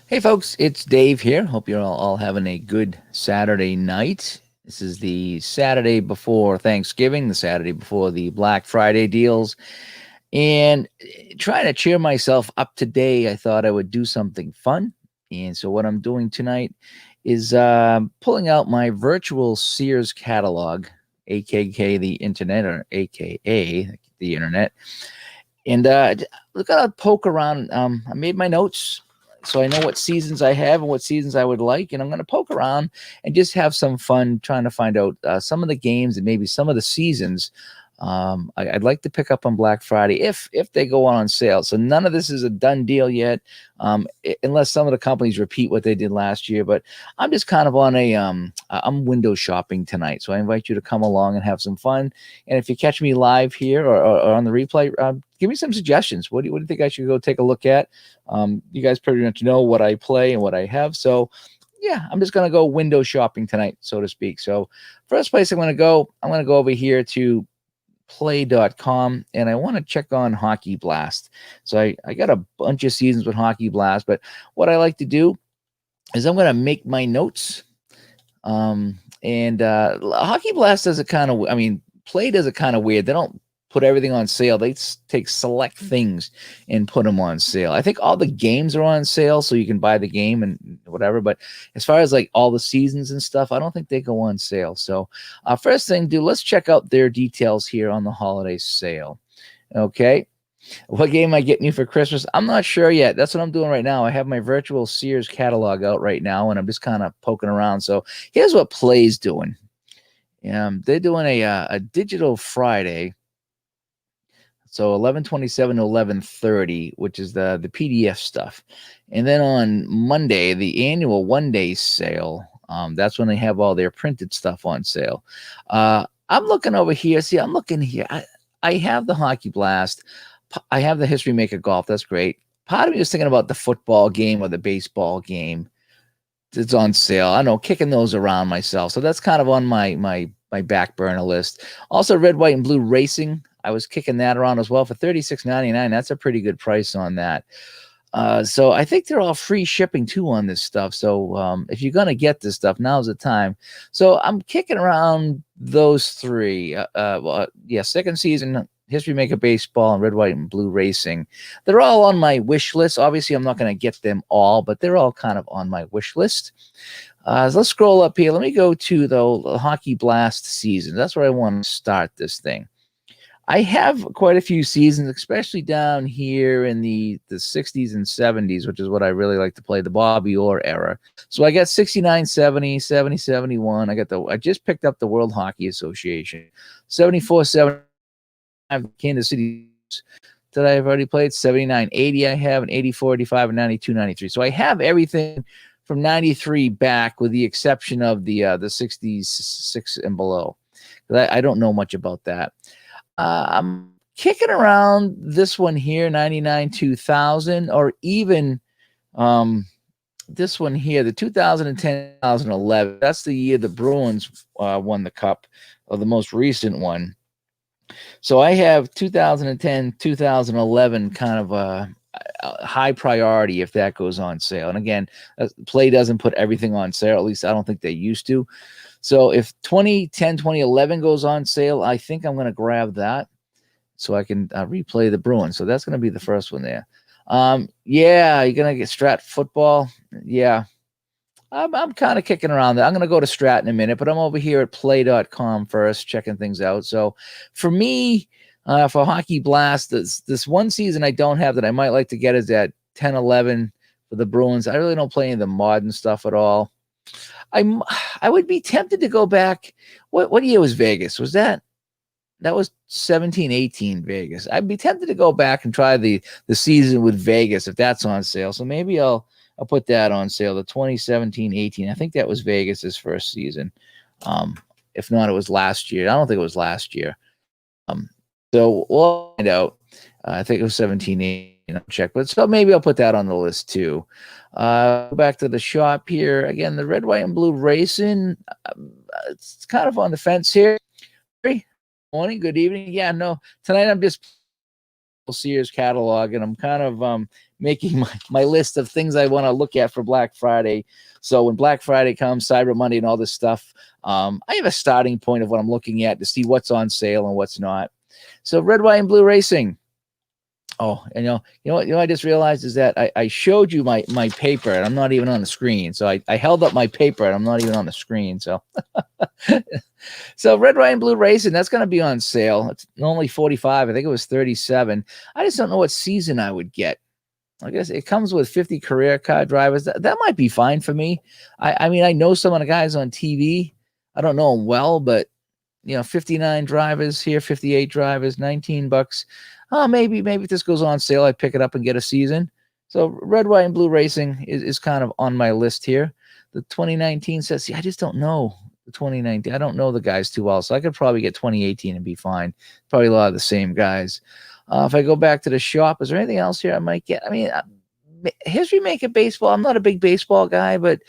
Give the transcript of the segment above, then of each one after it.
Hey, folks, it's Dave here. Hope you're all having a good Saturday night. This is the Saturday before Thanksgiving, the Saturday before the Black Friday deals. And trying to cheer myself up today, I thought I would do something fun. And so, what I'm doing tonight is pulling out my virtual Sears catalog, aka the internet, or aka the internet. And look at I poke around. I made my notes so I know what seasons I have and what seasons I would like. And I'm going to poke around and just have some fun trying to find out some of the games and maybe some of the seasons I'd like to pick up on Black Friday if they go on sale. So none of this is a done deal yet, unless some of the companies repeat what they did last year. But I'm just kind of on I'm window shopping tonight, so I invite you to come along and have some fun. And if you catch me live here or on the replay, give me some suggestions. What do you think I should go take a look at? You guys pretty much know what I play and what I have, so yeah, I'm just going to go window shopping tonight, so to speak. So first place I'm going to go over here to play.com and I want to check on Hockey Blast. So I got a bunch of seasons with Hockey Blast, but what I like to do is I'm going to make my notes. And Hockey Blast does it kind of, I mean, Play does it kind of weird. They don't put everything on sale. They take select things and put them on sale. I think all the games are on sale, so you can buy the game and whatever. But as far as like all the seasons and stuff, I don't think they go on sale. So first thing, let's check out their details here on the holiday sale. Okay. What game am I getting you for Christmas? I'm not sure yet. That's what I'm doing right now. I have my virtual Sears catalog out right now, and I'm just kind of poking around. So here's what Play's doing. They're doing a digital Friday, so 11/27 to 11/30, which is the PDF stuff, and then on Monday the annual 1 day sale. That's when they have all their printed stuff on sale. I'm looking over here. See, I'm looking here. I have the Hockey Blast. I have the History Maker Golf. That's great. Part of me was thinking about the football game or the baseball game. It's on sale. I know, kicking those around myself. So that's kind of on my back burner list. Also, Red, White, and Blue Racing. I was kicking that around as well for $36.99. That's a pretty good price on that. So I think they're all free shipping too on this stuff. So if you're gonna get this stuff, now's the time. So I'm kicking around those three. Second season History Maker Baseball and Red, White, and Blue Racing. They're all on my wish list. Obviously, I'm not going to get them all, but they're all kind of on my wish list. So let's scroll up here. Let me go to the Hockey Blast season. That's where I want to start this thing. I have quite a few seasons, especially down here in the 60s and 70s, which is what I really like to play, the Bobby Orr era. So I got 69, 70, 70, 71. I just picked up the World Hockey Association. 74, 70, Kansas City that I've already played. 79, 80 I have, and 84, 85, and 92, 93. So I have everything from 93 back, with the exception of the 66 and below. I don't know much about that. I'm kicking around this one here, 99, 2000, or even this one here, the 2010, 2011. That's the year the Bruins won the cup, or the most recent one. So I have 2010, 2011 kind of a high priority if that goes on sale. And again, Play doesn't put everything on sale. At least I don't think they used to. So if 2010, 2011 goes on sale, I think I'm going to grab that so I can replay the Bruins. So that's going to be the first one there. Yeah, you're going to get Strat football. Yeah. I'm kind of kicking around there. I'm going to go to Strat in a minute, but I'm over here at play.com first, checking things out. So for me, for Hockey Blast, this one season I don't have that I might like to get is at 10, 11 for the Bruins. I really don't play any of the modern stuff at all. I would be tempted to go back. What year was Vegas? That was 17, 18 Vegas. I'd be tempted to go back and try the season with Vegas if that's on sale. So maybe I'll put that on sale, the 2017, 18. I think that was Vegas's first season. If not, it was last year. I don't think it was last year. So we'll find out. I think it was 17, 18. I'll check. But so maybe I'll put that on the list too. Go back to the shop here. Again, the Red, White, and Blue Racing. It's kind of on the fence here. Morning, good evening. Yeah, no, tonight I'm just Sears catalog, and I'm kind of making my list of things I want to look at for Black Friday. So when Black Friday comes, Cyber Monday, and all this stuff, I have a starting point of what I'm looking at to see what's on sale and what's not. So red, white, and blue racing. Oh, and you know what I just realized is that I showed you my paper, and I'm not even on the screen. So I held up my paper, and I'm not even on the screen. So so red, white, and blue racing, that's going to be on sale. It's only 45. I think it was 37. I just don't know what season I would get. I guess it comes with 50 career car drivers. That might be fine for me. I mean, I know some of the guys on TV. I don't know them well, but 59 drivers here, 58 drivers, $19. Oh, maybe if this goes on sale, I pick it up and get a season. So red, white, and blue racing is kind of on my list here. The 2019 says, see, I just don't know the 2019. I don't know the guys too well, so I could probably get 2018 and be fine. Probably a lot of the same guys. If I go back to the shop, is there anything else here I might get? I mean, History Maker baseball. I'm not a big baseball guy, but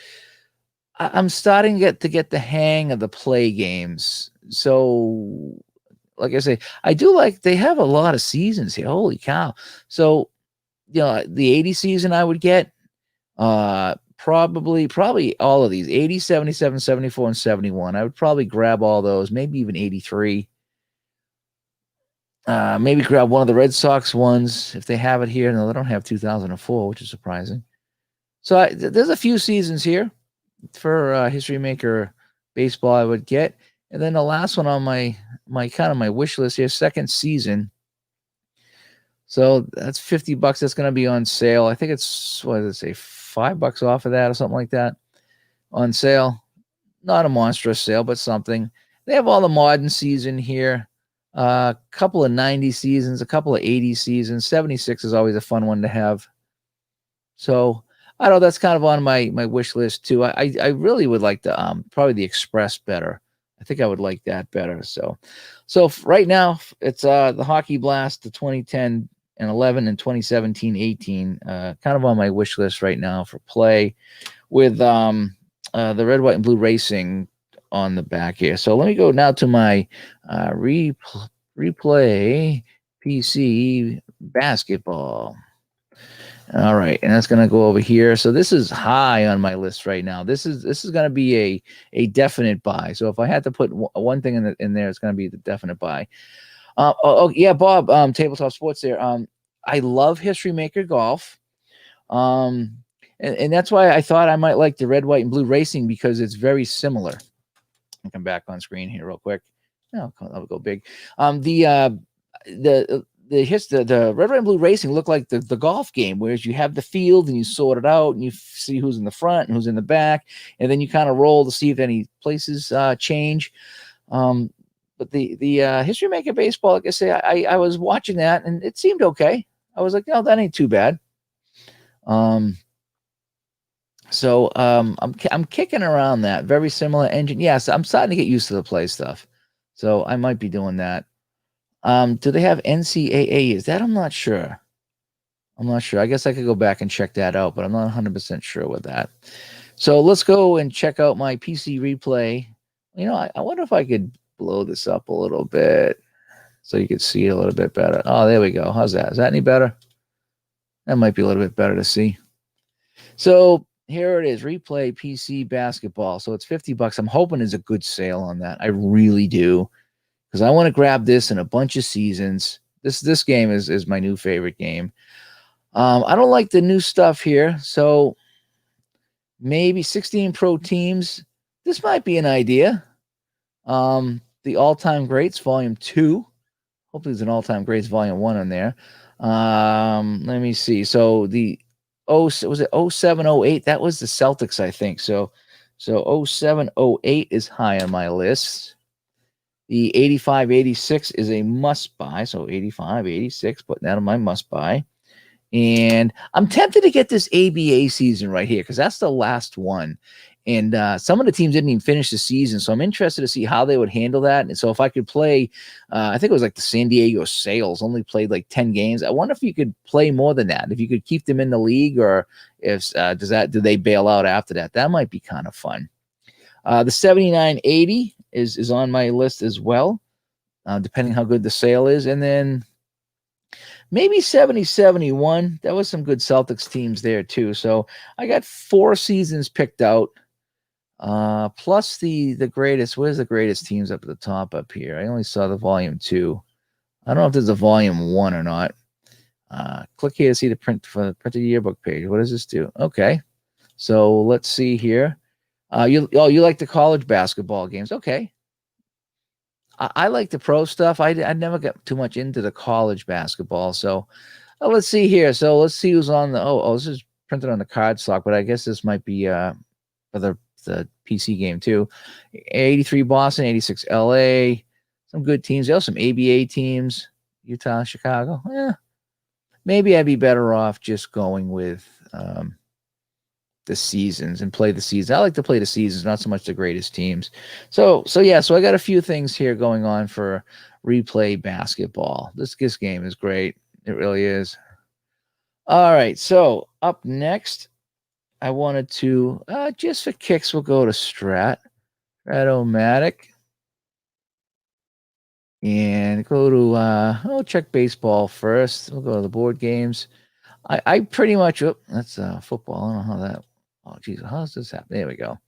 I'm starting to get the hang of the play games. So, like I say, I do like they have a lot of seasons here. Holy cow! So, the 80 season I would get probably all of these 80, 77, 74, and 71. I would probably grab all those, maybe even 83. Maybe grab one of the Red Sox ones if they have it here. No, they don't have 2004, which is surprising. So there's a few seasons here for History Maker baseball I would get. And then the last one on my kind of my wish list here, second season. So that's $50. That's going to be on sale. I think it's, what does it say, $5 off of that or something like that on sale. Not a monstrous sale, but something. They have all the modern season here. A couple of 90 seasons, a couple of 80 seasons. 76 is always a fun one to have. So I know that's kind of on my wish list too. I really would like the probably the Express better. I think I would like that better. So right now it's the Hockey Blast, the 2010 and 11 and 2017 18, kind of on my wish list right now for play with the red, white, and blue racing on the back here. So let me go now to my replay PC basketball. All right, and that's going to go over here. So this is high on my list right now. This is going to be a definite buy. So if I had to put one thing in there, it's going to be the definite buy. Yeah, Bob, Tabletop Sports there. I love History Maker Golf. And that's why I thought I might like the red, white, and blue racing because it's very similar. I'll come back on screen here real quick. I'll go big. The red, white, and blue racing look like the golf game, whereas you have the field and you sort it out and you see who's in the front and who's in the back, and then you kind of roll to see if any places change. But the History Maker baseball, like I say, I was watching that and it seemed okay. I was like, no, that ain't too bad. So I'm kicking around that very similar engine. Yes, I'm starting to get used to the play stuff. So I might be doing that. Do they have NCAA? Is that? I'm not sure. I guess I could go back and check that out, but I'm not 100% sure with that. So let's go and check out my PC replay. I wonder if I could blow this up a little bit so you could see it a little bit better. Oh, there we go. How's that? Is that any better? That might be a little bit better to see. So here it is, replay PC basketball. So it's $50. I'm hoping there's a good sale on that. I really do, because I want to grab this in a bunch of seasons. This game is my new favorite game. I don't like the new stuff here, so maybe 16 pro teams. This might be an idea. The all-time greats, volume 2. Hopefully there's an all-time greats volume 1 on there. Let me see. So was it 07, 08? That was the Celtics, I think. So 07, 08 is high on my list. The 85, 86 is a must buy. So 85, 86, putting that on my must buy. And I'm tempted to get this ABA season right here because that's the last one. And some of the teams didn't even finish the season. So I'm interested to see how they would handle that. And so if I could play, I think it was like the San Diego Sales only played like 10 games. I wonder if you could play more than that, if you could keep them in the league, or if do they bail out after that? That might be kind of fun. The 79-80 is on my list as well, depending how good the sale is. And then maybe 70-71. That was some good Celtics teams there too. So I got 4 seasons picked out. Plus the greatest. Where's the greatest teams up at the top up here? I only saw the volume 2. I don't know if there's a volume 1 or not. Click here to see the printed yearbook page. What does this do? Okay, so let's see here. You like the college basketball games? Okay. I like the pro stuff. I never got too much into the college basketball. So let's see here. So let's see who's on the. This is printed on the card stock, but I guess this might be for the PC game too. 83 Boston, 86 LA. Some good teams. There's some ABA teams. Utah, Chicago. Yeah, maybe I'd be better off just going with the seasons and play the seasons. I like to play the seasons, not so much the greatest teams. So I got a few things here going on for replay basketball. This game is great. It really is. All right. So up next, I wanted to, just for kicks, we'll go to Strat-o-Matic. And go to, check baseball first. We'll go to the board games. I pretty much, that's football. I don't know how that, geez, how does this happen? There we go.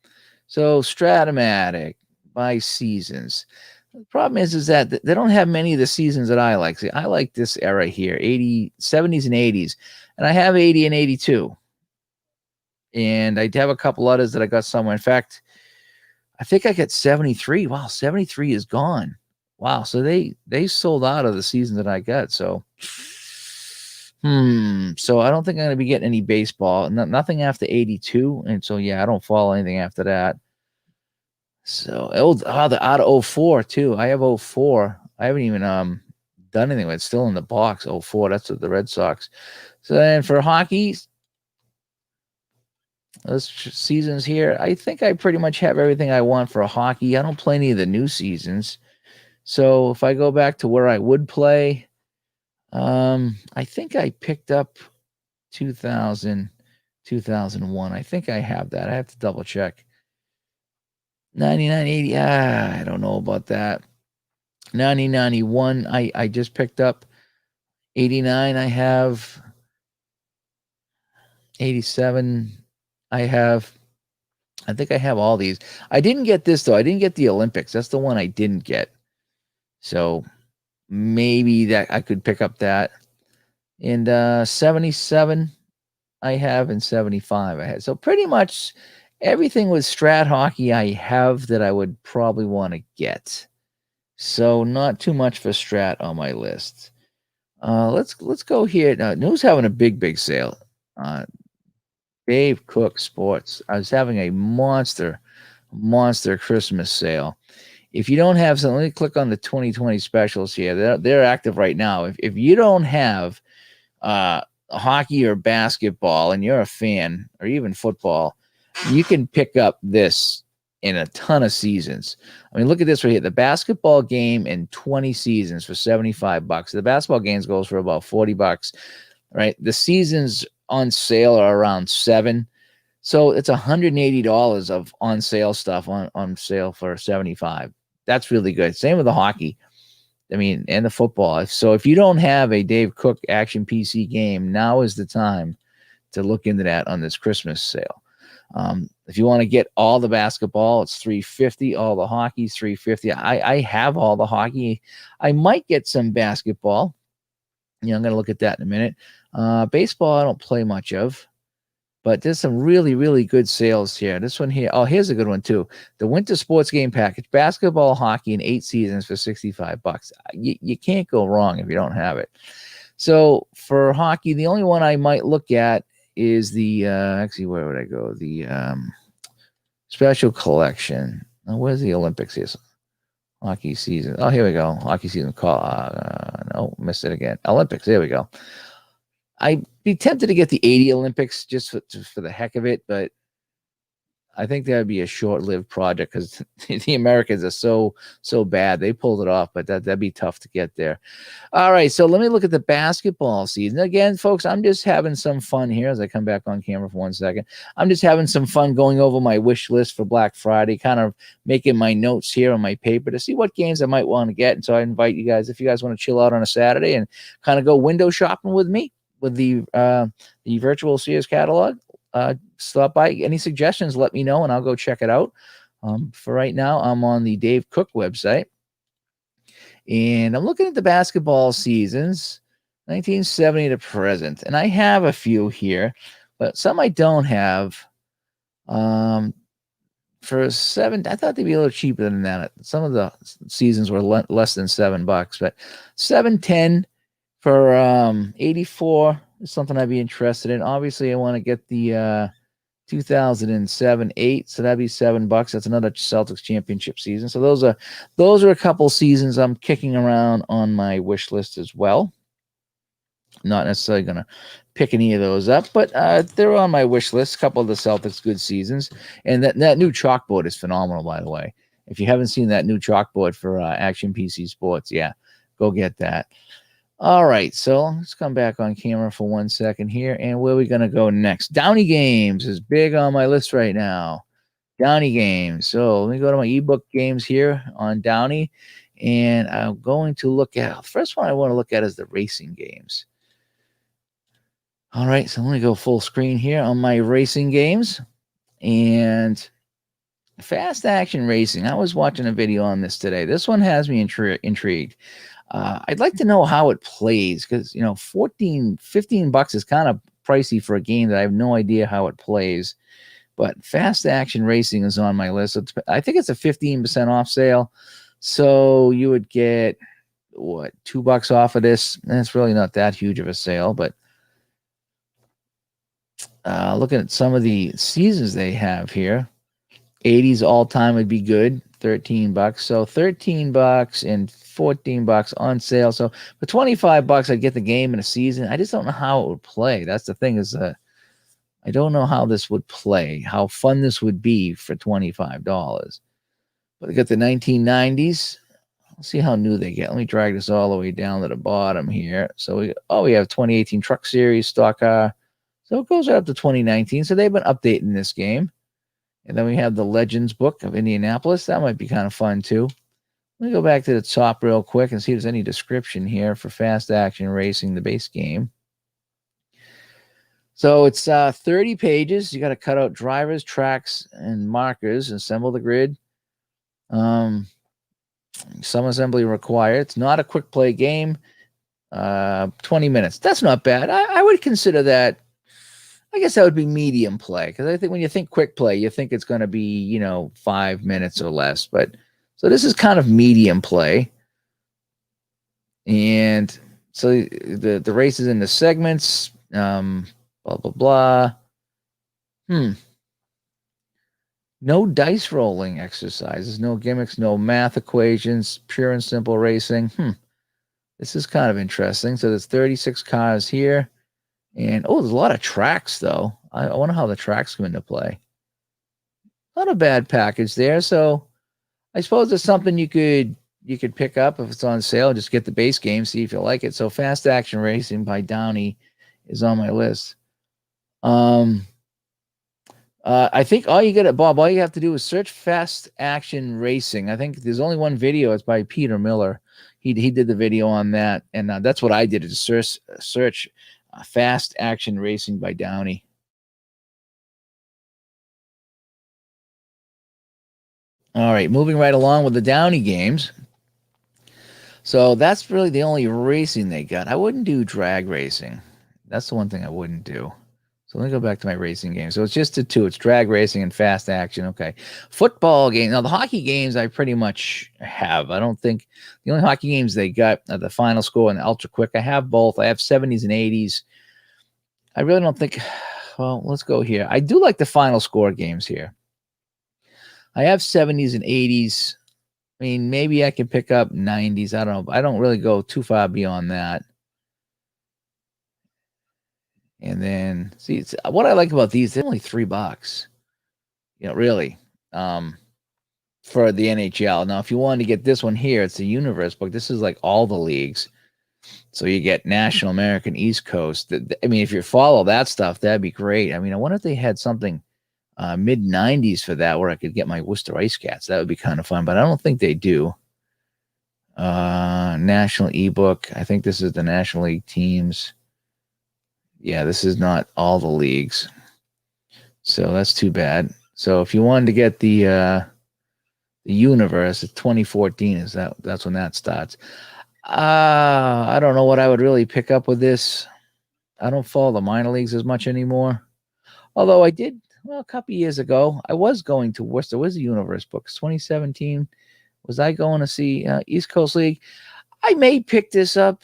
So Strat-o-Matic by seasons. The problem is that they don't have many of the seasons that I like. See, I like this era here, 70s and 80s. And I have 80 and 82. And I have a couple others that I got somewhere. In fact, I think I got 73. Wow, 73 is gone. Wow, so they sold out of the season that I got. So, so I don't think I'm going to be getting any baseball. Nothing after 82. And so, yeah, I don't follow anything after that. So, the out of 04 too. I have 04. I haven't even done anything with it. It's still in the box, 04. That's the Red Sox. So then for hockey, those seasons here, I think I pretty much have everything I want for hockey. I don't play any of the new seasons. So if I go back to where I would play, I think I picked up 2000, 2001. I think I have that. I have to double check. 99, 80. I don't know about that. 90, 91. I just picked up 89. I have 87. I think I have all these. I didn't get this though. I didn't get the Olympics. That's the one I didn't get. So maybe that I could pick up that. And 77 I have, and 75 I had. So pretty much everything with Strat hockey I have that I would probably want to get. So not too much for Strat on my list. Let's go here. News having a big sale. Dave Cook Sports. I was having a monster Christmas sale. If you don't have something, let me click on the 2020 specials here. They're active right now. If you don't have hockey or basketball and you're a fan, or even football, you can pick up this in a ton of seasons. I mean, look at this right here. The basketball game in 20 seasons for $75. The basketball games goes for about $40, right? The seasons on sale are around $7. So it's $180 of on sale stuff on sale for $75. That's really good. Same with the hockey. I mean, and the football. So if you don't have a Dave Cook Action PC game, now is the time to look into that on this Christmas sale. If you want to get all the basketball, it's $350. All the hockey, $350. I have all the hockey. I might get some basketball. I'm going to look at that in a minute. Baseball, I don't play much of. But there's some really good sales here. This one here. Oh, here's a good one too. The Winter Sports Game Package. Basketball, hockey, in 8 seasons for $65. You can't go wrong if you don't have it. So for hockey, the only one I might look at is the, actually, where would I go? The special collection. Where's the Olympics here? Hockey season. Oh, here we go. Hockey season. No, missed it again. Olympics. There we go. I'd be tempted to get the 80 Olympics just for the heck of it, but I think that would be a short-lived project because the Americans are so bad. They pulled it off, but that'd be tough to get there. All right, so let me look at the basketball season. Again, folks, I'm just having some fun here as I come back on camera for 1 second. I'm just having some fun going over my wish list for Black Friday, kind of making my notes here on my paper to see what games I might want to get. And so I invite you guys, if you guys want to chill out on a Saturday and kind of go window shopping with me with the virtual Sears catalog, stop by. Any suggestions, let me know, and I'll go check it out. For right now, I'm on the Dave Cook website. And I'm looking at the basketball seasons, 1970 to present. And I have a few here, but some I don't have. For seven, I thought they'd be a little cheaper than that. Some of the seasons were less than $7, but 710 for 84 is something I'd be interested in. Obviously, I want to get the 2007-8, so that'd be $7. That's another Celtics championship season. So those are a couple seasons I'm kicking around on my wish list as well. Not necessarily going to pick any of those up, but they're on my wish list. A couple of the Celtics good seasons, and that new chalkboard is phenomenal, by the way. If you haven't seen that new chalkboard for Action PC Sports, yeah, go get that. All right, so let's come back on camera for 1 second here. And where are we going to go next? Downey Games is big on my list right now. Downey Games. So let me go to my ebook games here on Downey. And I'm going to look at, the first one I want to look at is the racing games. All right, so let me go full screen here on my racing games. And fast action racing. I was watching a video on this today. This one has me intrigued. I'd like to know how it plays because, $15 is kind of pricey for a game that I have no idea how it plays. But fast action racing is on my list. I think it's a 15% off sale. So you would get, what, $2 off of this? And it's really not that huge of a sale. But looking at some of the seasons they have here, 80s all time would be good. $13. So $13 and $14 on sale. So for $25, I'd get the game in a season. I just don't know how it would play. That's the thing is, I don't know how this would play, how fun this would be for $25. But I got the 1990s. Let's see how new they get. Let me drag this all the way down to the bottom here. So we have 2018 Truck Series, Stock Car. So it goes right up to 2019. So they've been updating this game. And then we have the Legends book of Indianapolis. That might be kind of fun too. Let me go back to the top real quick and see if there's any description here for fast action racing, the base game. So it's 30 pages. You got to cut out drivers, tracks, and markers, assemble the grid. Some assembly required. It's not a quick play game. 20 minutes. That's not bad. I would consider that. I guess that would be medium play because I think when you think quick play, you think it's going to be, 5 minutes or less. But so this is kind of medium play. And so the races in the segments, blah, blah, blah. No dice rolling exercises, no gimmicks, no math equations, pure and simple racing. This is kind of interesting. So there's 36 cars here. And, there's a lot of tracks, though. I wonder how the tracks come into play. Not a bad package there. So I suppose it's something you could pick up if it's on sale. Just get the base game, see if you like it. So Fast Action Racing by Downey is on my list. I think all you have to do is search Fast Action Racing. I think there's only one video. It's by Peter Miller. He did the video on that. And that's what I did, is search Fast Action Racing by Downey. All right, moving right along with the Downey games. So that's really the only racing they got. I wouldn't do drag racing. That's the one thing I wouldn't do. So let me go back to my racing game. So it's just the two. It's drag racing and fast action. Okay. Football game. Now, the hockey games I pretty much have. I don't think the only hockey games they got are the Final Score and the Ultra Quick. I have both. I have 70s and 80s. I really don't think. Well, let's go here. I do like the Final Score games here. I have 70s and 80s. I mean, maybe I can pick up 90s. I don't know. I don't really go too far beyond that. And then, see, what I like about these, they're only $3. really, for the NHL. Now, if you wanted to get this one here, it's the Universe book. This is like all the leagues. So you get National, American, East Coast. I mean, if you follow that stuff, that'd be great. I mean, I wonder if they had something mid 90s for that where I could get my Worcester Ice Cats. That would be kind of fun, but I don't think they do. National ebook. I think this is the National League teams. Yeah, this is not all the leagues. So that's too bad. So if you wanted to get the Universe, it's 2014 that's when that starts. I don't know what I would really pick up with this. I don't follow the minor leagues as much anymore. Although I did, well, a couple years ago, I was going to Worcester. Where's the Universe books? 2017. Was I going to see East Coast League? I may pick this up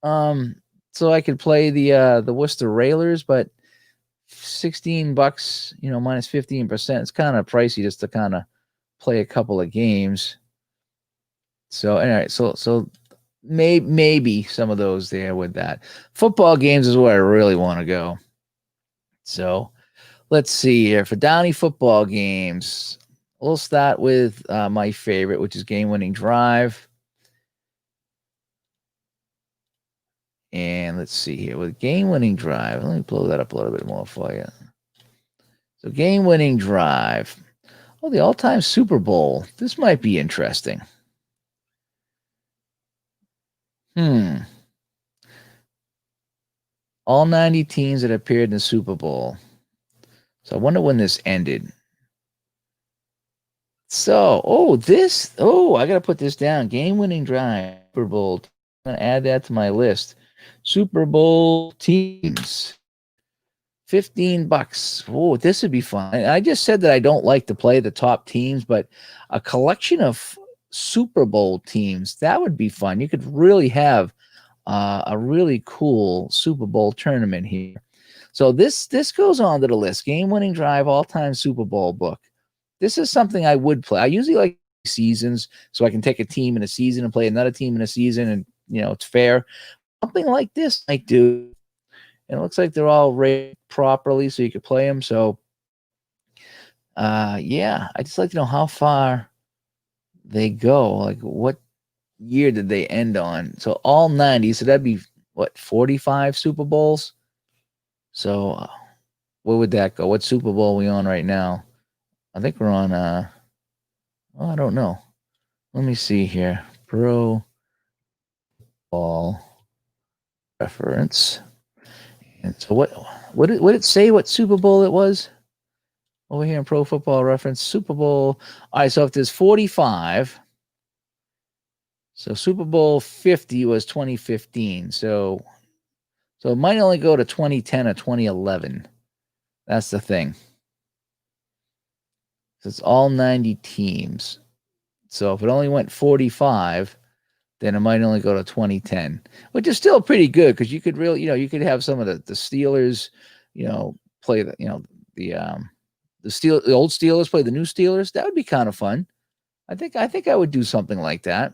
so I could play the Worcester Railers, but $16, minus 15%. It's kind of pricey just to kind of play a couple of games. So anyway, so maybe some of those there with that. Football games is where I really want to go. So let's see here for Downey football games. We'll start with my favorite, which is game-winning drive. And let's see here with game-winning drive. Let me blow that up a little bit more for you. So game-winning drive. Oh, the all-time Super Bowl. This might be interesting. All 90 teams that appeared in the Super Bowl. So I wonder when this ended. So, I got to put this down. Game-winning drive, Super Bowl. I'm going to add that to my list. Super Bowl teams. $15. Oh, this would be fun. I just said that I don't like to play the top teams, but a collection of Super Bowl teams, that would be fun. You could really have a really cool Super Bowl tournament here. So this goes on to the list. Game-winning drive, all-time Super Bowl book. This is something I would play. I usually like seasons, so I can take a team in a season and play another team in a season, and it's fair. Something like this I do. And it looks like they're all rated properly, so you could play them. So, yeah, I just like to know how far they go. Like, what year did they end on? So all 90. So that'd be what, 45 Super Bowls? So where would that go? What Super Bowl are we on right now? I think we're on I don't know. Let me see here. Pro Ball reference. And so what did it say what Super Bowl it was? Over here in Pro Football Reference, Super Bowl. All right, so if there's 45, so Super Bowl 50 was 2015. So it might only go to 2010 or 2011. That's the thing. So it's all 90 teams. So if it only went 45, then it might only go to 2010, which is still pretty good because you could really, you could have some of the Steelers, play the old Steelers play the new Steelers. That would be kind of fun. I think I would do something like that.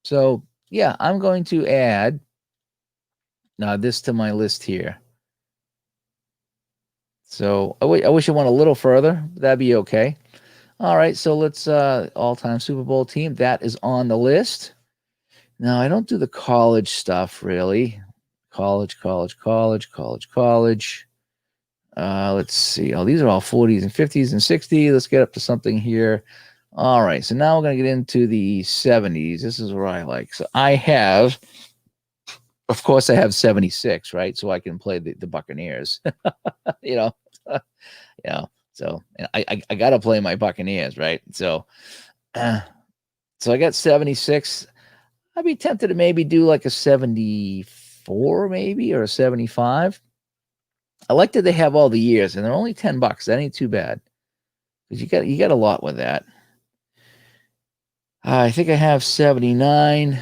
So yeah, I'm going to add this to my list here. So I wish I went a little further. That'd be okay. All right, so let's all-time Super Bowl team. That is on the list. Now I don't do the college stuff really. College. Let's see. Oh, these are all 40s and 50s and 60s. Let's get up to something here. All right, so now we're going to get into the 70s. This is where I like. So I have, of course, I have 76, right? So I can play the Buccaneers. So I got to play my Buccaneers, right? So I got 76. I'd be tempted to maybe do like a 74, maybe, or a 75. I like that they have all the years, and they're only $10. That ain't too bad because you got a lot with that. I think I have 79,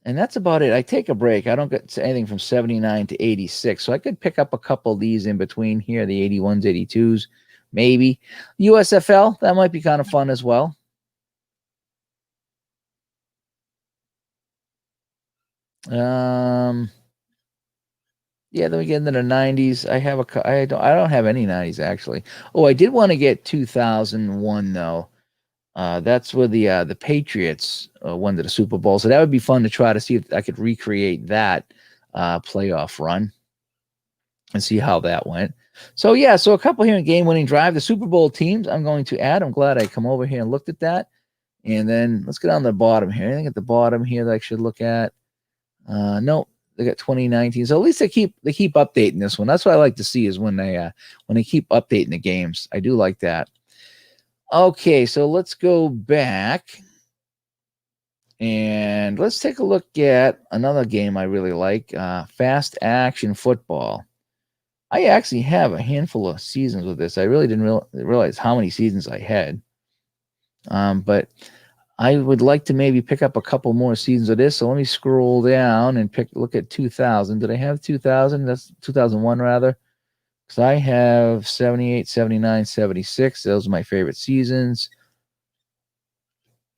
and that's about it. I take a break. I don't get anything from 79 to 86, so I could pick up a couple of these in between here, the 81s, 82s, maybe. USFL, that might be kind of fun as well. Yeah, then we get into the 90s. I don't have any 90s actually. Oh, I did want to get 2001 though. That's where the Patriots won to the Super Bowl. So that would be fun to try to see if I could recreate that playoff run and see how that went. So yeah, so a couple here in game-winning drive. The Super Bowl teams I'm going to add. I'm glad I come over here and looked at that. And then let's get on the bottom here. Anything at the bottom here that I should look at? No, they got 2019. So at least they keep updating this one. That's what I like to see is when they keep updating the games. I do like that. Okay, so let's go back and let's take a look at another game I really like, fast action football. I actually have a handful of seasons with this. I really didn't realize how many seasons I had. But I would like to maybe pick up a couple more seasons of this. So let me scroll down and look at 2000. Did I have 2000? That's 2001 rather. Because I have 78, 79, 76. Those are my favorite seasons.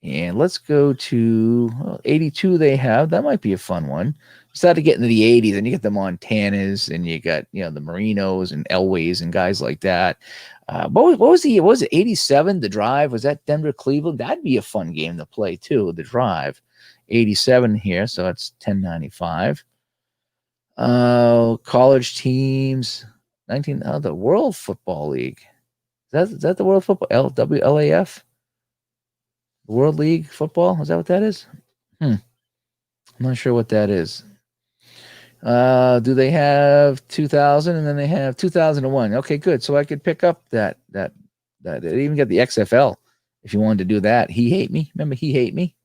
And let's go to 82 they have. That might be a fun one. Start to get into the 80s, and you get the Montanas, and you got the Marinos and Elways and guys like that. What was it 87, the drive? Was that Denver, Cleveland? That'd be a fun game to play too, the drive. 87 here, so that's 1095. College teams, the World Football League. Is that the World Football WLAF? World League Football? Is that what that is? I'm not sure what that is. Do they have 2000 and then they have 2001? Okay, good. So I could pick up that. They even got the XFL if you wanted to do that. He Hate Me. Remember He Hate Me?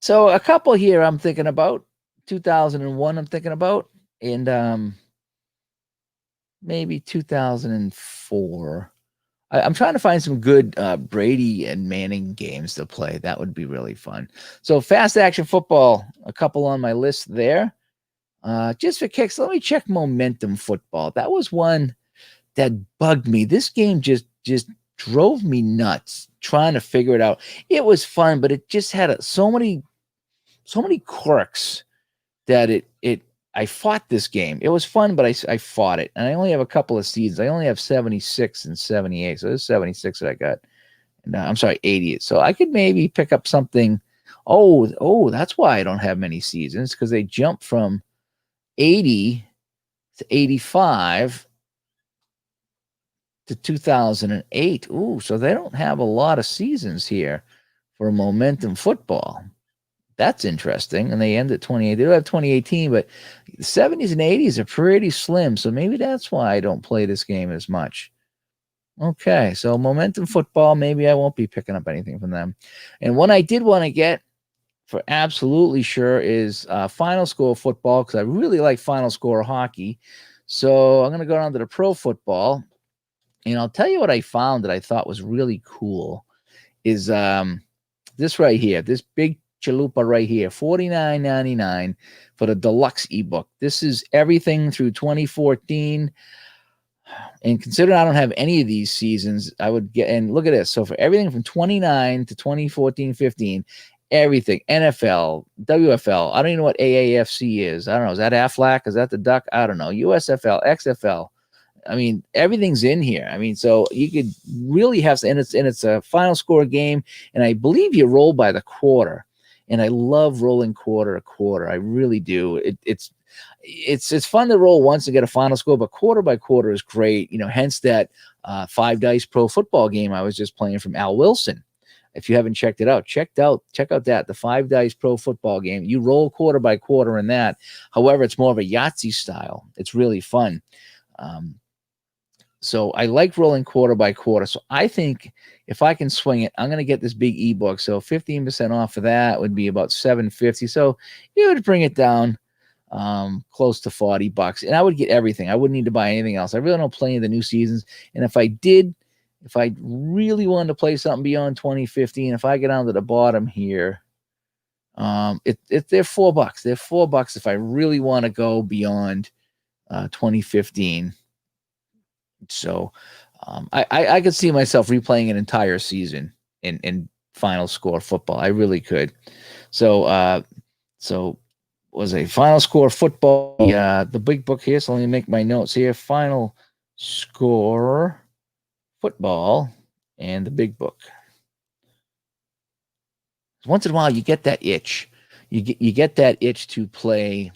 So a couple here I'm thinking about. 2001 I'm thinking about. And maybe 2004. I'm trying to find some good Brady and Manning games to play. That would be really fun. So fast action football, a couple on my list there. Just for kicks, let me check momentum football. That was one that bugged me. This game just drove me nuts trying to figure it out. It was fun, but it just had so many quirks that I fought this game. It was fun, but I fought it. And I only have a couple of seasons. I only have 76 and 78. So there's 76 that I got. And I'm sorry, 88. So I could maybe pick up something. Oh, that's why I don't have many seasons, because they jump from 80 to 85 to 2008. Ooh, so they don't have a lot of seasons here for momentum football. That's interesting. And they end at 28. They do have 2018, but the 70s and 80s are pretty slim. So maybe that's why I don't play this game as much. Okay, so momentum football, maybe I won't be picking up anything from them. And one I did want to get for absolutely sure is final score football, because I really like final score hockey. So I'm going to go down to the pro football. And I'll tell you what I found that I thought was really cool is this right here, this big chalupa right here, $49.99 for the deluxe ebook. This is everything through 2014. And considering I don't have any of these seasons, I would get, and look at this. So for everything from 29 to 2014, 15, everything, NFL, WFL, I don't even know what AAFC is. I don't know. Is that Aflac? Is that the Duck? I don't know. USFL, XFL. I mean, everything's in here. I mean, so you could really have, and it's a final score game, and I believe you roll by the quarter. And I love rolling quarter to quarter. I really do. It's fun to roll once and get a final score, but quarter by quarter is great. Hence that 5 Dice Pro Football game I was just playing from Al Wilson. If you haven't checked it out, check out that, the 5 Dice Pro Football game. You roll quarter by quarter in that. However, it's more of a Yahtzee style. It's really fun. So I like rolling quarter by quarter. So I think if I can swing it, I'm going to get this big ebook. So 15% off of that would be about $7.50. So you would bring it down close to $40, and I would get everything. I wouldn't need to buy anything else. I really don't play any of the new seasons. And if I really wanted to play something beyond 2015, if I get down to the bottom here, they're $4. They're $4 if I really want to go beyond 2015. So I could see myself replaying an entire season in final score football. I really could. So was a final score football. The big book here, so let me make my notes here. Final score football and the big book. Once in a while, you get that itch. You get that itch to play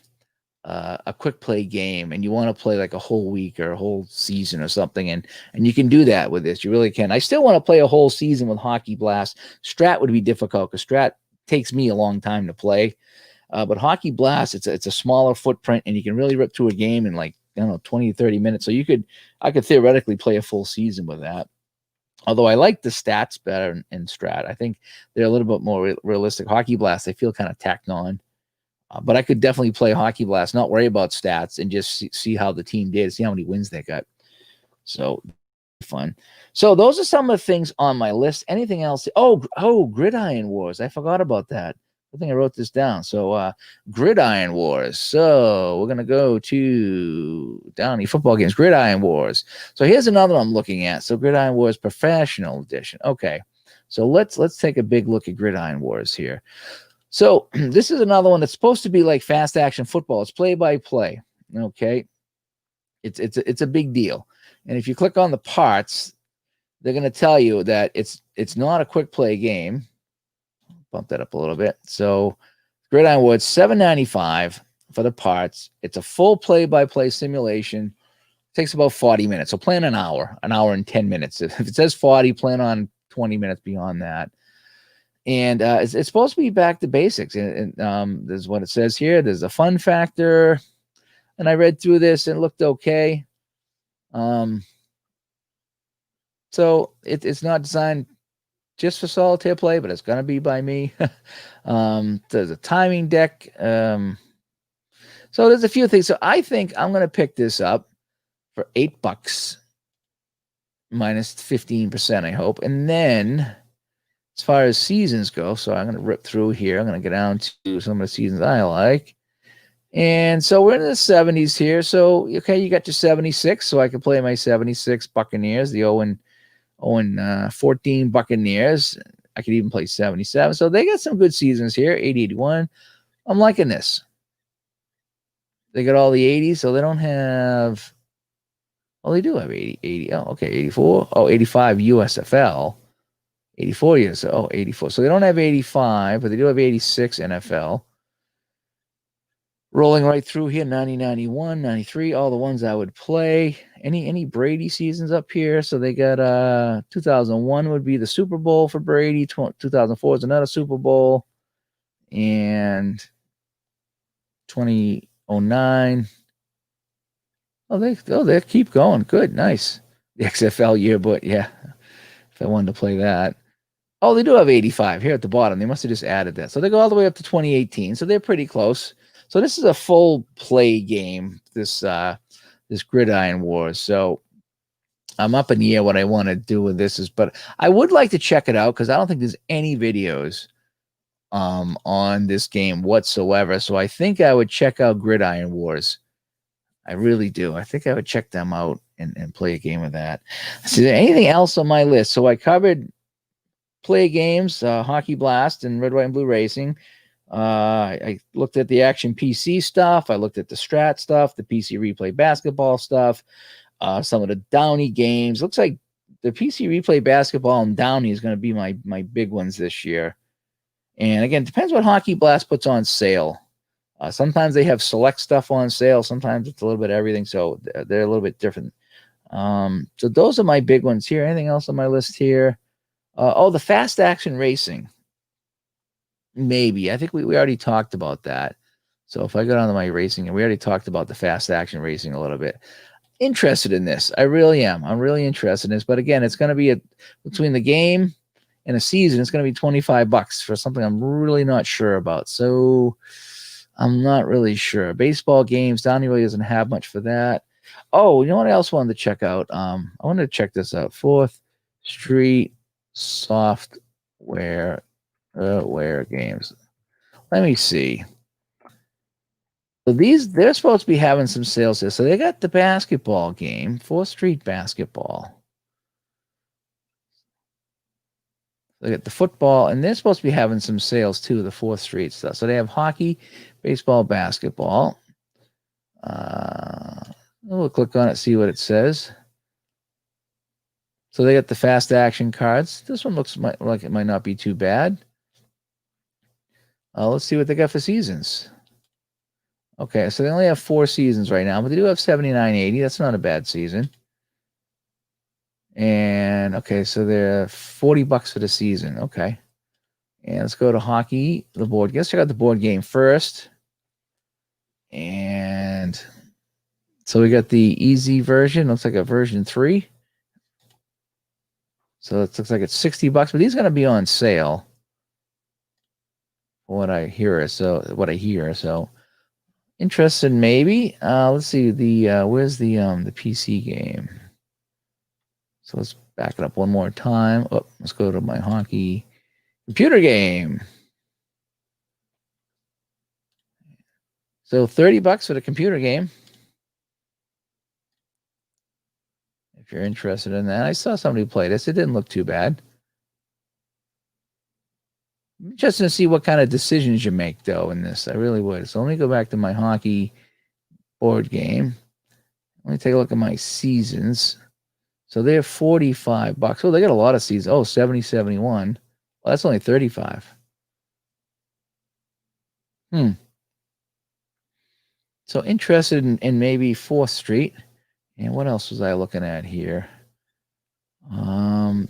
a quick play game, and you want to play like a whole week or a whole season or something, and you can do that with this. You really can. I still want to play a whole season with Hockey Blast. Strat would be difficult because Strat takes me a long time to play. But Hockey Blast, it's a smaller footprint, and you can really rip through a game in like, I don't know, 20 to 30 minutes. So I could theoretically play a full season with that. Although I like the stats better in Strat. I think they're a little bit more realistic. Hockey Blast, they feel kind of tacked on. But I could definitely play Hockey Blast, not worry about stats, and just see how the team did, see how many wins they got. So fun. So those are some of the things on my list. Anything else? Oh, Gridiron Wars. I forgot about that. I think I wrote this down. So Gridiron Wars. So we're gonna go to Downey football games. Gridiron Wars. So here's another one I'm looking at. So Gridiron Wars Professional Edition. Okay. So let's take a big look at Gridiron Wars here. So this is another one that's supposed to be like fast action football. It's play by play. Okay. It's a big deal. And if you click on the parts, they're going to tell you that it's not a quick play game. Bump that up a little bit. So Gridiron Wars, $7.95 for the parts. It's a full play-by-play simulation. It takes about 40 minutes. So plan an hour and 10 minutes. If it says 40, plan on 20 minutes beyond that. And it's supposed to be back to basics. And this is what it says here. There's a fun factor. And I read through this and it looked okay. So it's not designed just for solitaire play, but it's going to be by me. There's a timing deck. So there's a few things. So I think I'm going to pick this up for $8 minus 15%, I hope. And then as far as seasons go, so I'm going to rip through here. I'm going to get down to some of the seasons I like. And so we're in the 70s here. So, okay, you got your 76. So I can play my 76 Buccaneers, the 0-14 Buccaneers. I could even play 77. So they got some good seasons here. 80, 81. I'm liking this. They got all the 80s, so they don't have. Oh, they do have 80. Oh, okay, 84. Oh, 85 USFL. 84 years. Oh, 84. So they don't have 85, but they do have 86 NFL. Rolling right through here, 90, 91, 93, all the ones I would play. Any Brady seasons up here? So they got 2001 would be the Super Bowl for Brady. 2004 is another Super Bowl. And 2009. They keep going. Good, nice. The XFL yearbook, yeah. If I wanted to play that. Oh, they do have 85 here at the bottom. They must have just added that. So they go all the way up to 2018. So they're pretty close. So this is a full play game, this Gridiron Wars. So I'm up in the air what I want to do with this but I would like to check it out because I don't think there's any videos on this game whatsoever. So I think I would check out Gridiron Wars. I really do. I think I would check them out and play a game of that. Is there anything else on my list? So I covered play games, Hockey Blast and Red, White, and Blue Racing. I looked at the Action PC stuff. I looked at the Strat stuff, the PC Replay Basketball stuff, some of the Downey games. Looks like the PC Replay Basketball and Downey is going to be my big ones this year. And again, it depends what Hockey Blast puts on sale. Sometimes they have select stuff on sale. Sometimes it's a little bit of everything. So they're a little bit different. So those are my big ones here. Anything else on my list here? The fast action racing. Maybe. I think we already talked about that. So if I go down to my racing, and we already talked about the fast action racing a little bit. Interested in this. I really am. I'm really interested in this. But again, it's going to be between the game and a season, it's going to be $25 for something I'm really not sure about. So I'm not really sure. Baseball games, Downey really doesn't have much for that. Oh, you know what I also wanted to check out? I wanted to check this out. 4th Street Software games. Let me see. So they're supposed to be having some sales here. So they got the basketball game, 4th Street Basketball. They got the football, and they're supposed to be having some sales too, the 4th Street stuff. So they have hockey, Baseball, basketball. We'll click on it, see what it says. So they got the fast action cards. This one looks like it might not be too bad. Let's see what they got for seasons. Okay, so they only have 4 seasons right now, but they do have 79.80. That's not a bad season. And okay, so they're $40 for the season. Okay. And let's go to hockey, the board. Let's check out the board game first. And so we got the easy version. Looks like a version 3. So it looks like it's $60, but these are going to be on sale. What I hear. So interested maybe. Let's see where's the PC game. So let's back it up one more time. Oh, let's go to my hockey computer game. So $30 for the computer game. If you're interested in that. I saw somebody play this. It didn't look too bad. Just to see what kind of decisions you make, though, in this. I really would. So let me go back to my hockey board game. Let me take a look at my seasons. So they're $45. Oh, they got a lot of seasons. Oh, 70, 71. Well, that's only 35. So interested in maybe 4th Street. And what else was I looking at here?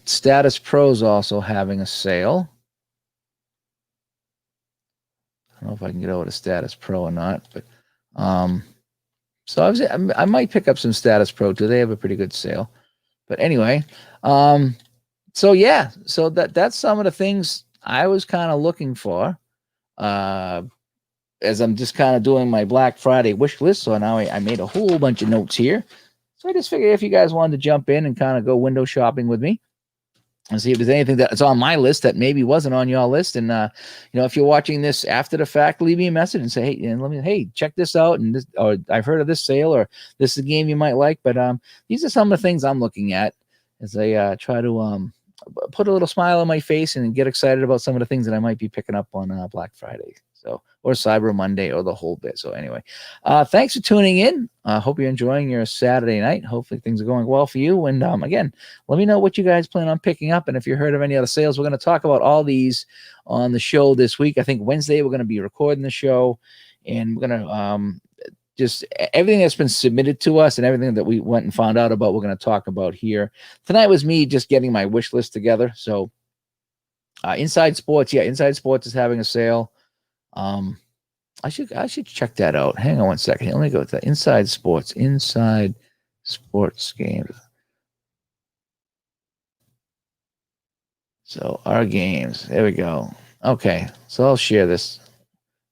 Status Pro's also having a sale. I don't know if I can get over to Status Pro or not, but so I might pick up some Status Pro too. They have a pretty good sale. But anyway, so yeah, so that's some of the things I was kind of looking for. As I'm just kind of doing my Black Friday wish list. So now I made a whole bunch of notes here. So I just figured if you guys wanted to jump in and kind of go window shopping with me and see if there's anything that's on my list that maybe wasn't on your list. And, if you're watching this after the fact, leave me a message and say, hey, check this out. And this, or I've heard of this sale, or this is a game you might like. But these are some of the things I'm looking at as I try to put a little smile on my face and get excited about some of the things that I might be picking up on Black Friday. So, or Cyber Monday, or the whole bit. So anyway, thanks for tuning in. Hope you're enjoying your Saturday night. Hopefully things are going well for you. And again, let me know what you guys plan on picking up. And if you heard of any other sales, we're going to talk about all these on the show this week. I think Wednesday we're going to be recording the show, and we're going to just everything that's been submitted to us and everything that we went and found out about, we're going to talk about here. Tonight was me just getting my wish list together. So Inside Sports, Inside Sports is having a sale. I should check that out. Hang on one second. Let me go to Inside Sports games. So our games. There we go. Okay, so I'll share this.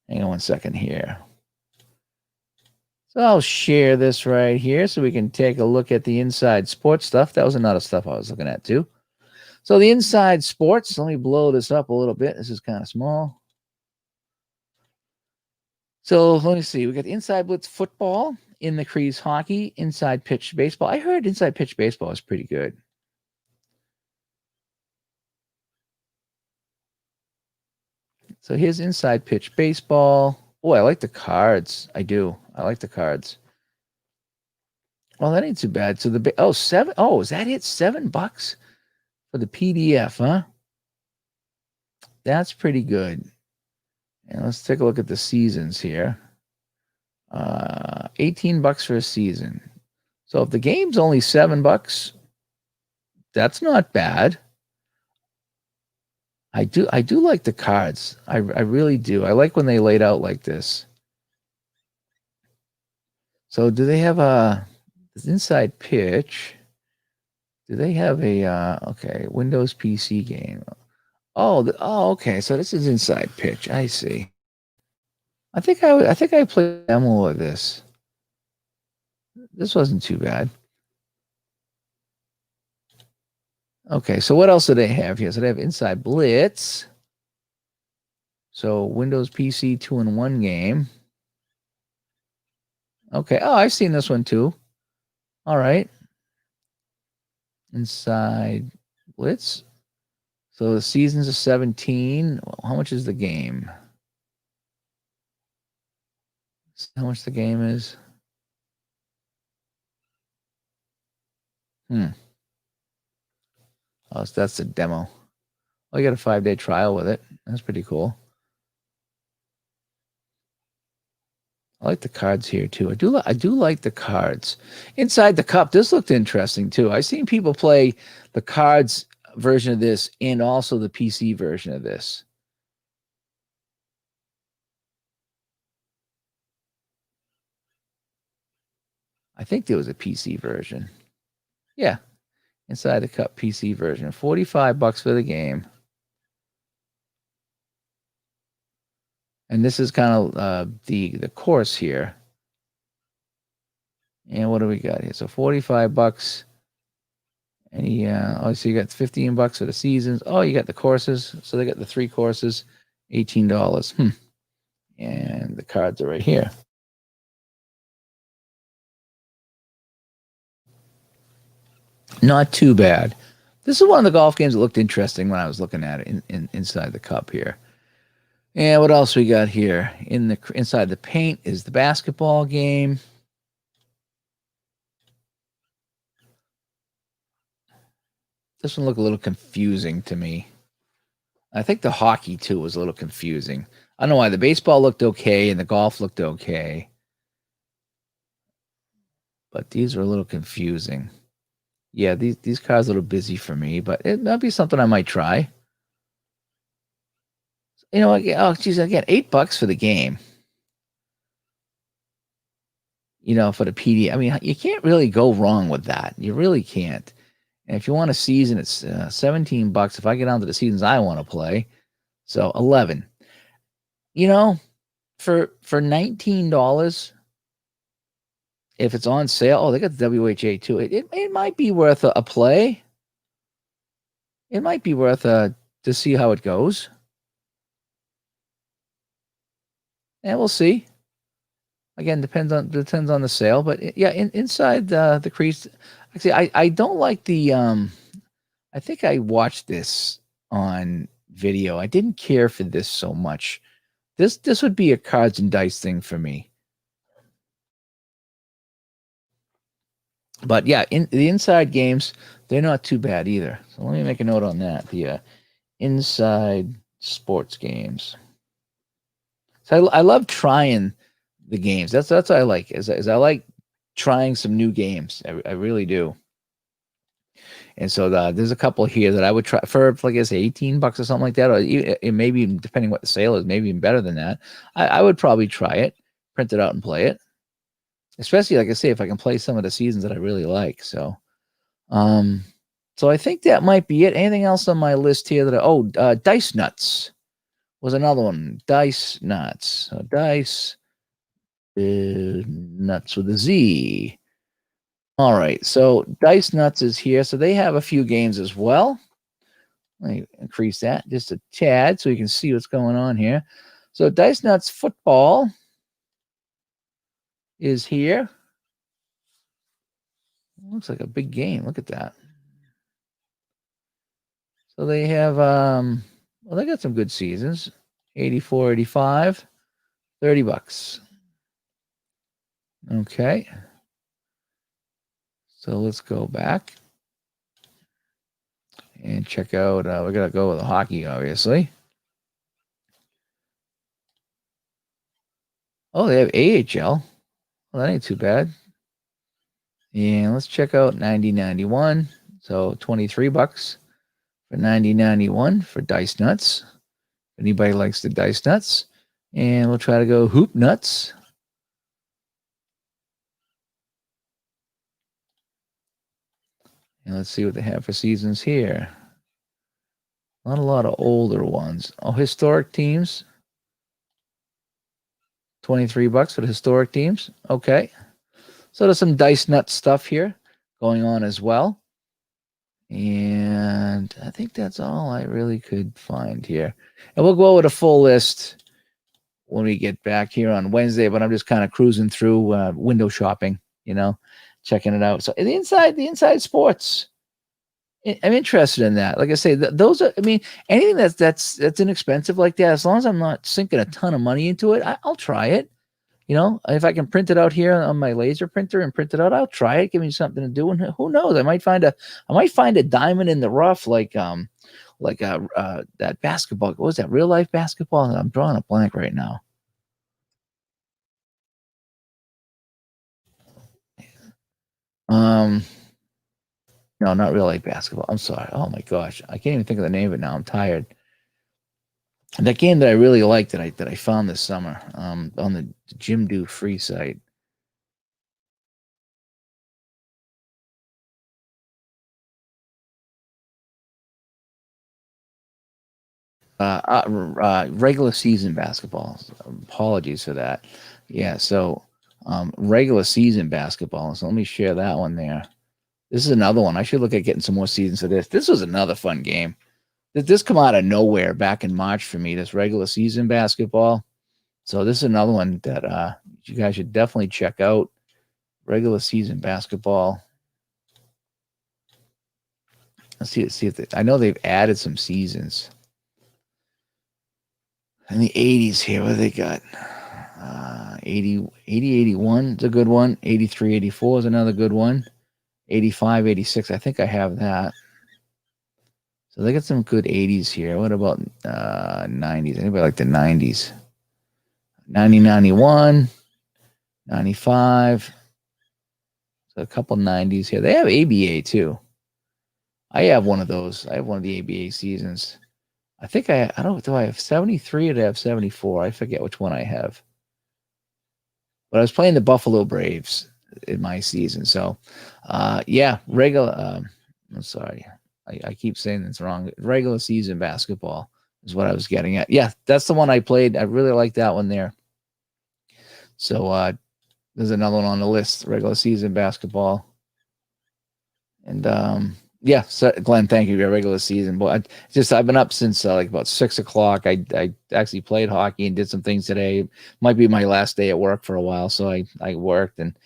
Hang on one second here. So I'll share this right here so we can take a look at the Inside Sports stuff. That was another stuff I was looking at too. So the Inside Sports, let me blow this up a little bit. This is kind of small. So let me see. We got the Inside Blitz football, in the crease hockey, inside pitch baseball. I heard inside pitch baseball is pretty good. So here's inside pitch baseball. Oh, I like the cards. I do. I like the cards. Well, that ain't too bad. So $7. Oh, is that it? $7 for the PDF, huh? That's pretty good. And let's take a look at the seasons here. $18 for a season. So if the game's only $7, that's not bad. I do like the cards. I really do. I like when they laid out like this. So do they have this inside pitch? Do they have a Windows PC game? Oh, okay. So this is inside pitch. I see. I think I played a demo of this. This wasn't too bad. Okay, so what else do they have here? So they have Inside Blitz. So Windows PC 2-in-1 game. Okay. Oh, I've seen this one too. All right. Inside Blitz. So the seasons of 17. How much is the game? See how much the game is. Oh, so that's the demo. Oh, you got a 5-day trial with it. That's pretty cool. I like the cards here too. I do like the cards. Inside the cup, this looked interesting too. I've seen people play the cards version of this and also the PC version of this. I think there was a PC version. Yeah. Inside the cup PC version. $45 for the game. And this is kind of the course here. And what do we got here? So $45. And so you got $15 for the seasons. Oh, you got the courses. So they got the 3 courses, $18. And the cards are right here. Not too bad. This is one of the golf games that looked interesting when I was looking at it inside the cup here. And what else we got here? Inside the paint is the basketball game. This one looked a little confusing to me. I think the hockey, too, was a little confusing. I don't know why. The baseball looked okay and the golf looked okay. But these are a little confusing. Yeah, these cards are a little busy for me, but it might be something I might try. Oh, geez, again, $8 for the game. For the PD. I mean, you can't really go wrong with that. You really can't. And if you want a season, it's $17. If I get down to the seasons I want to play, so 11. For $19, if it's on sale, they got the WHA too. It might be worth a play. It might be worth to see how it goes. And we'll see. Again, depends on the sale, but yeah, inside the crease. Actually, I don't like the. I think I watched this on video. I didn't care for this so much. This would be a cards and dice thing for me. But yeah, in the inside games, they're not too bad either. So let me make a note on that. The inside sports games. So I love trying the games. That's what I like. Is I like trying some new games. I really do. And so there's a couple here that I would try for like I say, $18 or something like that, or it maybe even depending what the sale is, maybe even better than that. I would probably try it, print it out, and play it. Especially like I say, if I can play some of the seasons that I really like. So, so I think that might be it. Anything else on my list here that Dice Nuts was another one. Dice Nuts. So Dice Nuts with a Z. All right. So Dice Nuts is here. So they have a few games as well. Let me increase that just a tad so you can see what's going on here. So Dice Nuts Football is here. Looks like a big game. Look at that. So they have they got some good seasons. 84, 85, $30. Okay. So let's go back and check out. We're gonna go with the hockey, obviously. Oh, they have AHL. Well, that ain't too bad. And let's check out 90-91. So $23 for 90-91 for Dice Nuts. If anybody likes the Dice Nuts. And we'll try to go Hoop Nuts. And let's see what they have for seasons here. Not a lot of older ones. Oh, historic teams. $23 for the historic teams. Okay. So there's some Dice Nut stuff here going on as well. And I think that's all I really could find here. And we'll go with a full list when we get back here on Wednesday, but I'm just kind of cruising through window shopping, checking it out. So the inside sports, I'm interested in that. Like I say, those are, I mean, anything that's inexpensive like that, as long as I'm not sinking a ton of money into it, I'll try it. if I can print it out here on my laser printer and print it out, I'll try it. Give me something to do, and who knows? I might find a diamond in the rough, like that basketball. What was that? Real life basketball? I'm drawing a blank right now. Um, no, not real life basketball. I'm sorry. Oh my gosh, I can't even think of the name of it now. I'm tired. That game that I really liked that I found this summer on the Jim Do free site. Regular season basketball. Apologies for that. Yeah, so regular season basketball. So let me share that one there. This is another one. I should look at getting some more seasons of this. This was another fun game. This come out of nowhere back in March for me. This regular season basketball. So this is another one that you guys should definitely check out. Regular season basketball. Let's see if I know they've added some seasons. In the 80s here, what do they got? 80, 81 is a good one. 83, 84 is another good one. 85, 86, I think I have that. So they got some good 80s here. What about 90s? Anybody like the 90s? 90, 91, 95. So a couple 90s here. They have ABA too. I have one of those. I have one of the ABA seasons. I think I don't do I have 73 or do I have 74? I forget which one I have. But I was playing the Buffalo Braves in my season. So yeah, regular I'm sorry. I keep saying this wrong. Regular season basketball is what I was getting at. Yeah, that's the one I played. I really like that one there. So there's another one on the list, regular season basketball. And yeah, so Glenn, thank you. Your regular season, but I've been up since like about 6 o'clock. I actually played hockey and did some things today. Might be my last day at work for a while, so I worked, and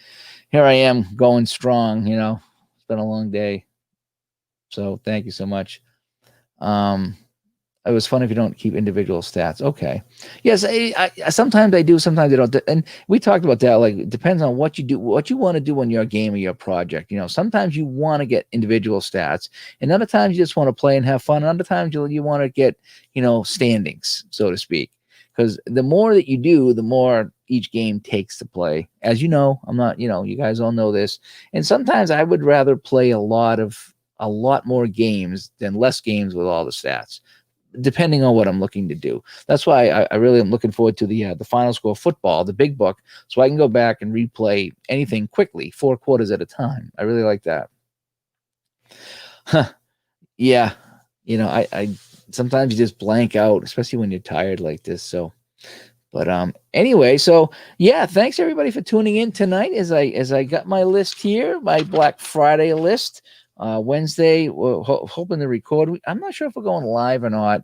here I am going strong. It's been a long day, so thank you so much. It was fun if you don't keep individual stats. Okay. Yes, I sometimes I do, sometimes I don't. And we talked about that. Like, it depends on what you do, what you want to do on your game or your project. Sometimes you want to get individual stats, and other times you just want to play and have fun. And other times you want to get, standings, so to speak. Because the more that you do, the more each game takes to play. As you know, I'm not, you guys all know this. And sometimes I would rather play a lot more games than less games with all the stats, depending on what I'm looking to do. That's why I really am looking forward to the Final Score football, the big book, so I can go back and replay anything quickly, 4 quarters at a time. I really like that. Yeah, I sometimes you just blank out, especially when you're tired like this. So, but anyway, so yeah, thanks everybody for tuning in tonight. As I got my list here, my Black Friday list. Wednesday, we're hoping to record. I'm not sure if we're going live or not.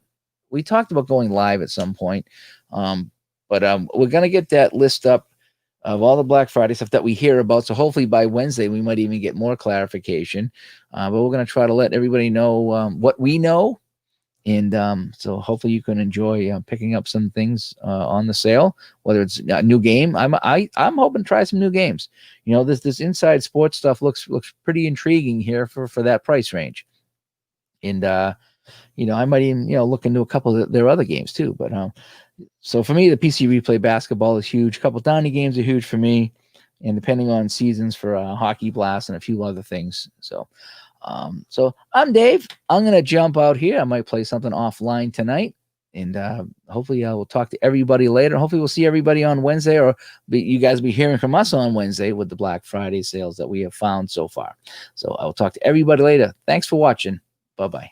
We talked about going live at some point, but we're going to get that list up of all the Black Friday stuff that we hear about. So hopefully by Wednesday, we might even get more clarification. But we're going to try to let everybody know what we know. And so hopefully you can enjoy picking up some things on the sale, whether it's a new game. I'm hoping to try some new games. This inside sports stuff looks pretty intriguing here for that price range. And I might even look into a couple of their other games too. But so for me, the PC Replay basketball is huge. A couple of Downey games are huge for me, and depending on seasons for Hockey Blast and a few other things. So I'm Dave. I'm going to jump out here. I might play something offline tonight, and hopefully I will talk to everybody later. Hopefully we'll see everybody on Wednesday, or you guys will be hearing from us on Wednesday with the Black Friday sales that we have found so far. So I will talk to everybody later. Thanks for watching. Bye-bye.